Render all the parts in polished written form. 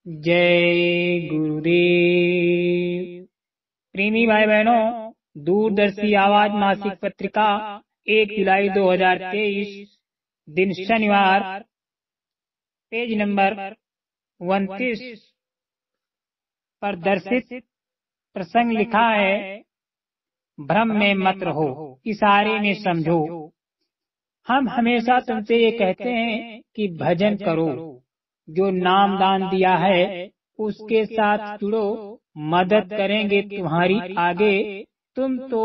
जय गुरुदेव। प्रेमी भाई बहनों, दूरदर्शी आवाज मासिक पत्रिका 1 जुलाई 2023 दिन शनिवार, पेज नंबर 29 पर दर्शित प्रसंग लिखा है, भ्रम में मत रहो, इशारे में समझो। हम हमेशा तुमसे ये कहते हैं कि भजन करो, जो नाम दान दिया है उसके साथ जुड़ो, मदद करेंगे तुम्हारी आगे। तुम तो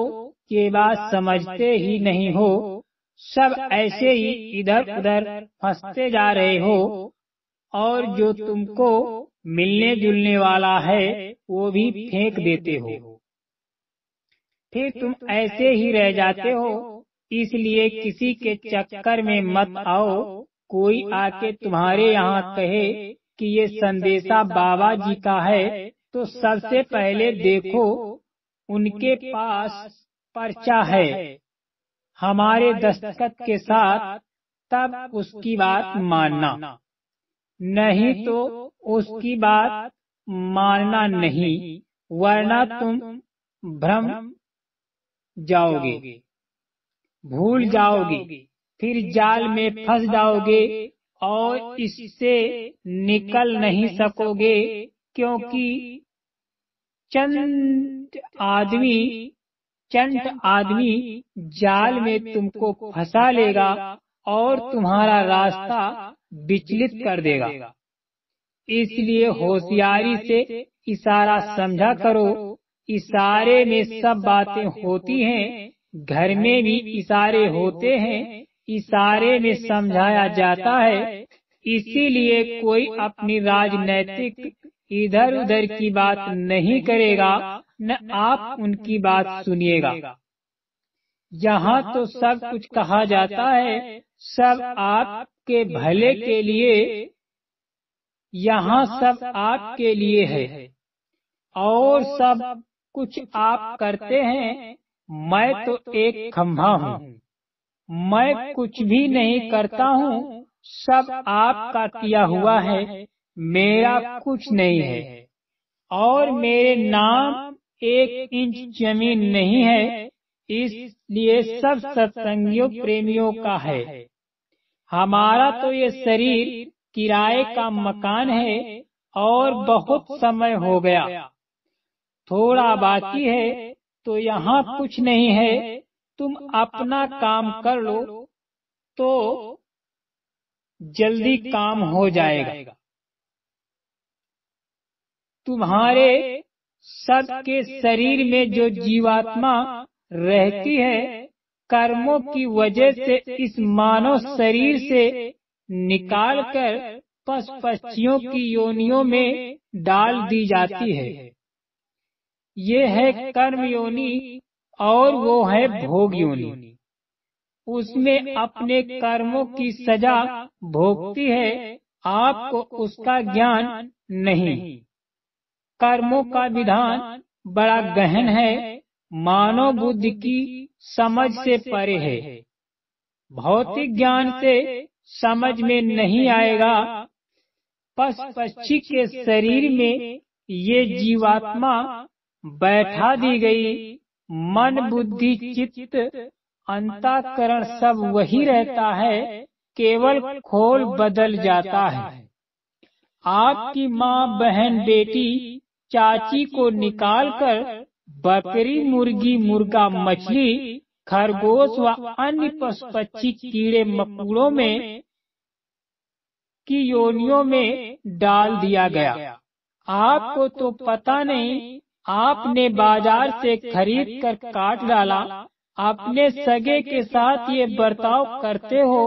ये बात समझते ही नहीं हो, सब ऐसे ही इधर उधर फंसते जा रहे हो, और जो तुमको मिलने जुलने वाला है वो भी फेंक देते हो, फिर तुम ऐसे ही रह जाते हो। इसलिए किसी के चक्कर में मत आओ। कोई आके तुम्हारे यहाँ कहे कि ये संदेशा बाबा जी का है, तो सबसे पहले देखो उनके पास पर्चा है हमारे दस्तखत के साथ, तब उसकी बात मानना, नहीं तो उसकी बात मानना नहीं, वरना तुम भ्रम जाओगे, भूल जाओगे, फिर जाल में फंस जाओगे और इससे निकल नहीं सकोगे। क्योंकि चंट आदमी जाल में तुमको फंसा लेगा और तुम्हारा रास्ता विचलित कर देगा। इसलिए होशियारी से इशारा समझा करो। इशारे में सब बातें होती हैं, घर में भी इशारे होते हैं, इशारे में समझाया जाता है। इसीलिए कोई अपनी राजनैतिक इधर उधर की बात नहीं करेगा, न आप उनकी बात सुनिएगा। यहाँ तो सब कुछ कहा जाता है, सब आपके भले के लिए, यहाँ सब आपके लिए है, और सब कुछ आप करते हैं। मैं तो एक खंभा हूँ, मैं कुछ भी नहीं करता हूँ, सब आपका किया हुआ है, मेरा कुछ नहीं है। और मेरे नाम 1 इंच जमीन नहीं है, इसलिए सब सत्संगियों प्रेमियों का है। हमारा तो ये शरीर किराए का मकान है, और बहुत समय हो गया, थोड़ा बाकी है, तो यहाँ कुछ नहीं है। तुम अपना काम कर लो तो जल्दी काम हो जाएगा। तुम्हारे सबके शरीर में जो जीवात्मा रहती है, कर्मों की वजह से इस मानव शरीर से निकालकर पशु पक्षियों की योनियों में डाल दी जाती है। ये है कर्म योनि, और वो है भोग योनि। उसमें अपने कर्मों की सजा भोगती है, आपको उसका ज्ञान नहीं। कर्मों का विधान बड़ा गहन है, मानव बुद्धि की समझ से परे है, भौतिक ज्ञान से समझ में नहीं आएगा। पशु पक्षी के शरीर में ये जीवात्मा बैठा दी गई, मन बुद्धि चित्त अंतःकरण सब वही रहता है, केवल खोल बदल जाता है। आपकी माँ, बहन, बेटी, चाची को निकालकर बकरी, मुर्गी, मुर्गा, मछली, खरगोश व अन्य पशु पक्षी, कीड़े मकोड़ों में की योनियों में डाल दिया गया। आपको तो पता नहीं, आपने बाजार से खरीद कर काट डाला। अपने सगे के साथ ये बर्ताव करते हो।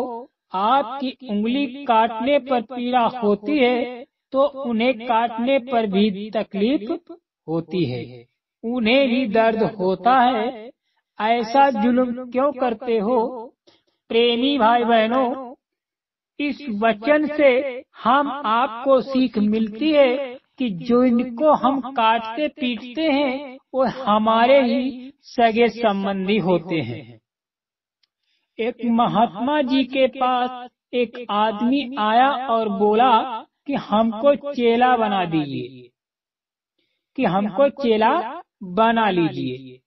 आपकी उंगली काटने पर पीड़ा होती है, तो उन्हें काटने पर भी तकलीफ होती है, उन्हें भी दर्द होता है। ऐसा जुल्म क्यों करते हो? प्रेमी भाई बहनों, इस वचन से हम आपको सीख मिलती है कि जो इनको हम काटते पीटते हैं, वो हमारे ही सगे संबंधी होते हैं। एक महात्मा जी के पास एक आदमी आया और बोला कि हमको चेला बना दीजिए, कि हमको चेला बना लीजिए।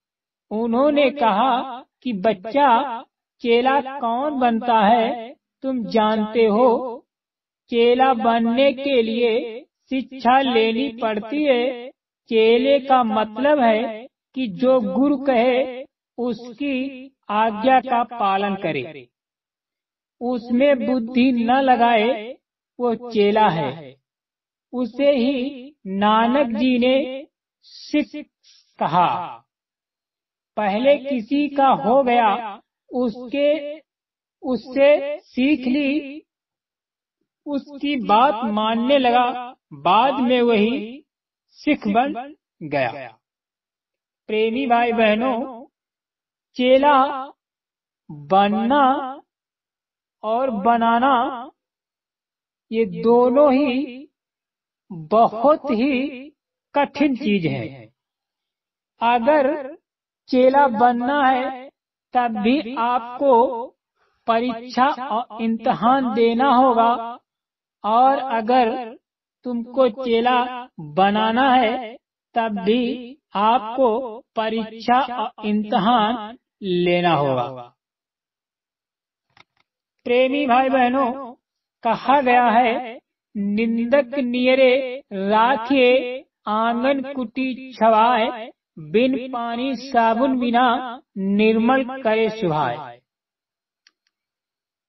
उन्होंने कहा कि बच्चा, चेला कौन बनता है तुम जानते हो? चेला बनने के लिए शिक्षा लेनी पड़ती है। चेले का मतलब है कि जो गुरु कहे उसकी आज्ञा का पालन करे, उसमें बुद्धि न लगाए, वो चेला है। उसे ही नानक जी ने सिख कहा। पहले किसी का हो गया, उससे सीख ली, उसकी बात मानने लगा, बाद में वही सिख बन गया। प्रेमी भाई बहनों, चेला बनना और बनाना ये दोनों ही बहुत ही कठिन चीज है। अगर चेला बनना है तब भी आपको परीक्षा और इम्तिहान देना होगा, और अगर तुमको चेला बनाना है तब भी आपको परीक्षा और इम्तिहान लेना होगा। प्रेमी भाई बहनों, कहा गया है, निंदक नियरे राखे आंगन कुटी छवाए, बिन पानी साबुन बिना निर्मल करे सुभाए।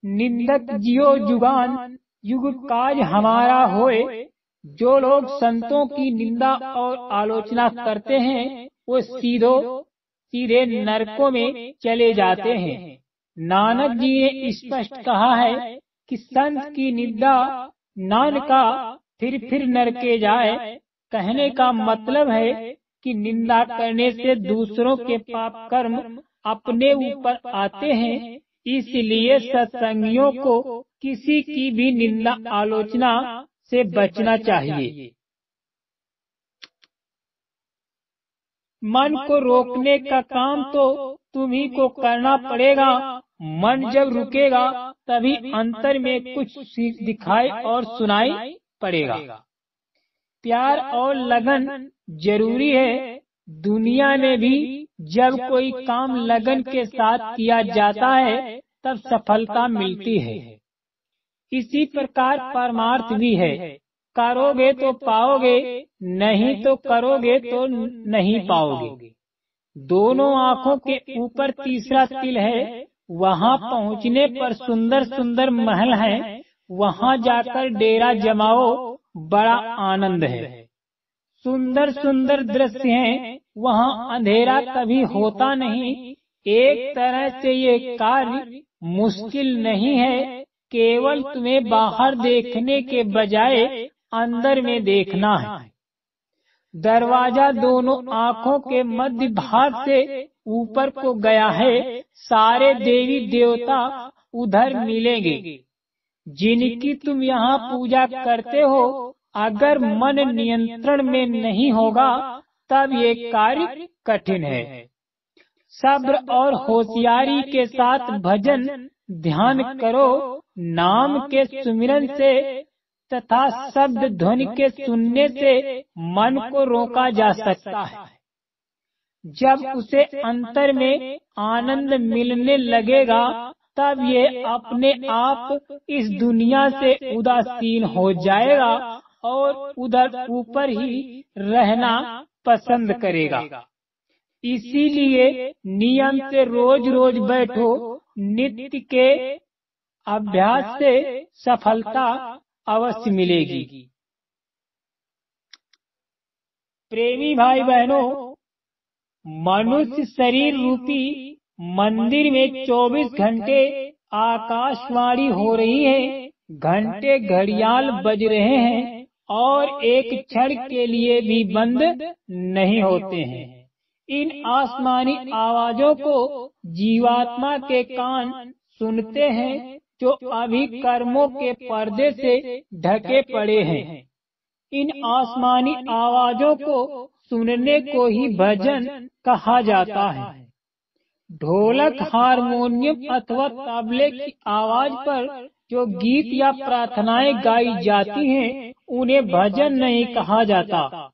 निंदक जियो जुगान युग काज हमारा होए। जो लोग संतों की निंदा और आलोचना करते हैं वो सीधे नरकों में चले जाते हैं। नानक जी ने स्पष्ट कहा है कि संत की निंदा नान का फिर नरके जाए। कहने का मतलब है कि निंदा करने से दूसरों के पाप कर्म अपने ऊपर आते हैं। इसलिए सत्संगियों को किसी की भी निंदा आलोचना से बचना चाहिए। मन को रोकने का काम तो तुम्ही को करना पड़ेगा। मन जब रुकेगा तभी अंतर में कुछ दिखाई और सुनाई पड़ेगा। प्यार और लगन जरूरी है। दुनिया में भी जब कोई काम लगन के साथ किया जाता है तब सफलता मिलती है। इसी प्रकार परमार्थ भी है। करोगे तो पाओगे, नहीं तो करोगे तो नहीं पाओगे। दोनों आँखों के ऊपर तीसरा तिल है। वहाँ पहुँचने पर सुंदर सुंदर महल हैं। वहाँ जाकर डेरा जमाओ, बड़ा आनंद है। सुंदर सुंदर दृश्य हैं, वहाँ अंधेरा कभी होता नहीं। एक तरह से ये कार्य मुश्किल नहीं है। केवल तुम्हें बाहर देखने के बजाय अंदर में देखना है। दरवाजा दोनों आँखों के मध्य भाग से ऊपर को गया है। सारे देवी देवता उधर मिलेंगे जिनकी तुम यहाँ पूजा करते हो। अगर मन नियंत्रण में नहीं होगा तब ये कार्य कठिन है। सब्र और होशियारी के साथ भजन ध्यान करो। नाम के सुमिरन से तथा शब्द ध्वनि के सुनने से मन को रोका जा सकता है। जब उसे अंतर में आनंद मिलने लगेगा तब ये अपने आप इस दुनिया से उदासीन हो जाएगा और उधर ऊपर ही रहना पसंद करेगा। इसीलिए नियम से रोज रोज बैठो। नित्य के अभ्यास से सफलता अवश्य मिलेगी। प्रेमी भाई बहनों, मनुष्य शरीर रूपी मंदिर में 24 घंटे आकाशवाणी हो रही है। घंटे घड़ियाल बज रहे हैं और एक क्षण के लिए भी बंद नहीं होते हैं। इन आसमानी आवाजों को जीवात्मा के कान सुनते हैं जो अभी कर्मों के पर्दे से ढके पड़े हैं। इन आसमानी आवाजों को सुनने को ही भजन कहा जाता है। ढोलक, हारमोनियम अथवा तबले की आवाज पर जो गीत या प्रार्थनाएं गाई जाती हैं उन्हें भजन नहीं कहा जाता।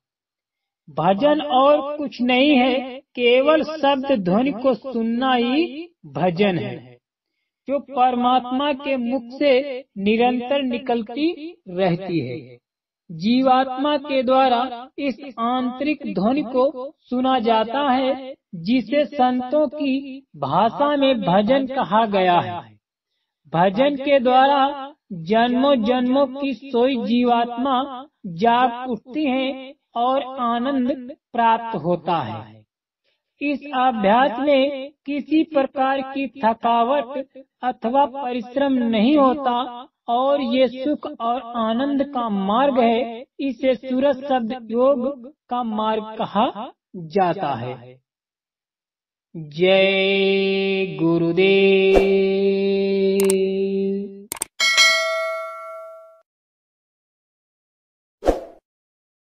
भजन और कुछ नहीं है, केवल शब्द ध्वनि को सुनना ही भजन है, जो परमात्मा के मुख से निरंतर निकलती रहती है। जीवात्मा के द्वारा इस आंतरिक ध्वनि को सुना जाता है, जिसे संतों की भाषा में भजन कहा गया है। भजन के द्वारा जन्मों जन्मों की सोई जीवात्मा जाग उठती है और आनंद प्राप्त होता है। इस अभ्यास में किसी प्रकार की थकावट अथवा परिश्रम नहीं होता और ये सुख और आनंद का मार्ग है। इसे सूरज शब्द योग का मार्ग कहा जाता है। जय गुरुदेव।